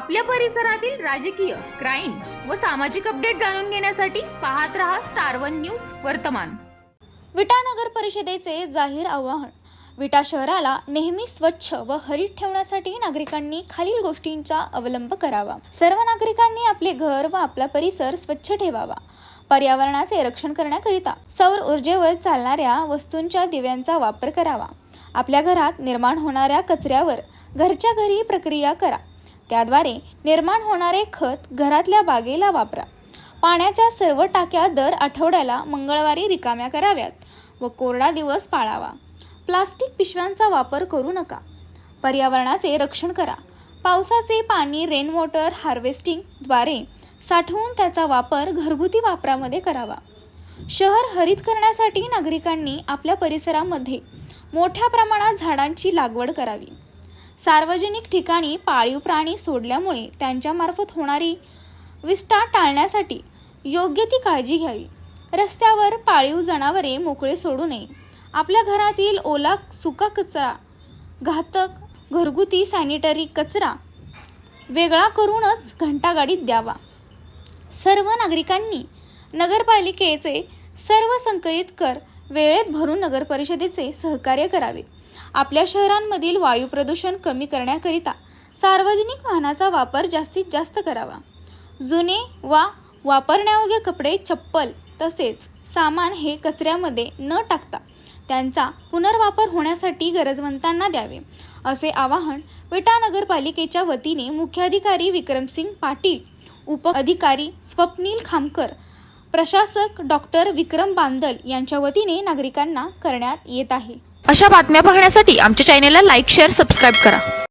आपल्या परिसरातील राजकीय, क्राईम व सामाजिक अपडेट जाणून घेण्यासाठी पाहत रहा स्टार वन न्यूज वर्तमान। विटा नगर परिषदेचे जाहीर आवाहन। विटा शहराला नेहमी स्वच्छ व हरित ठेवण्यासाठी नागरिकांनी खालील गोष्टींचा अवलंब करावा। सर्व नागरिकांनी आपले घर व आपला परिसर स्वच्छ ठेवावा। पर्यावरणाचे रक्षण करण्याकरिता सौर ऊर्जेवर चालणाऱ्या वस्तूंच्या दिव्यांचा वापर करावा। आपल्या घरात निर्माण होणाऱ्या कचऱ्यावर घरच्या घरी प्रक्रिया करा। त्याद्वारे निर्माण होणारे खत घरातल्या बागेला वापरा। पाण्याच्या सर्व टाक्या दर आठवड्याला मंगळवारी रिकाम्या कराव्यात व कोरडा दिवस पाळावा। प्लास्टिक पिशव्यांचा वापर करू नका। पर्यावरणाचे रक्षण करा। पावसाचे पाणी रेन वॉटर हार्वेस्टिंग द्वारे साठवून त्याचा वापर घरगुती वापरामध्ये करावा। शहर हरित करण्यासाठी नागरिकांनी आपल्या परिसरामध्ये मोठ्या प्रमाणात झाडांची लागवड करावी। सार्वजनिक ठिकाणी पाळीव प्राणी सोडल्यामुळे त्यांच्यामार्फत होणारी विष्ठा टाळण्यासाठी योग्य ती काळजी घ्यावी। रस्त्यावर पाळीव जनावरे मोकळे सोडू नये। आपल्या घरातील ओला सुका कचरा, घातक घरगुती सॅनिटरी कचरा वेगळा करूनच घंटागाडीत द्यावा। सर्व नागरिकांनी नगरपालिकेचे सर्व संकलित कर वेळेत भरून नगर परिषदेचे सहकार्य करावे। आपल्या शहरांमधील वायू प्रदूषण कमी करण्याकरिता सार्वजनिक वाहनाचा वापर जास्तीत जास्त करावा। जुने वा वापरण्यायोग्य कपडे, चप्पल तसेच सामान हे कचऱ्यामध्ये न टाकता त्यांचा पुनर्वापर होण्यासाठी गरजवंतांना द्यावे, असे आवाहन विटा नगरपालिकेच्या वतीने मुख्याधिकारी विक्रमसिंग पाटील, उपअधिकारी स्वप्नील खामकर, प्रशासक डॉक्टर विक्रम बांदल यांच्या वतीने नागरिकांना करण्यात येत आहे। अशा बातम्या पाहण्यासाठी आमच्या चॅनेलला लाईक, शेअर, सबस्क्राईब करा।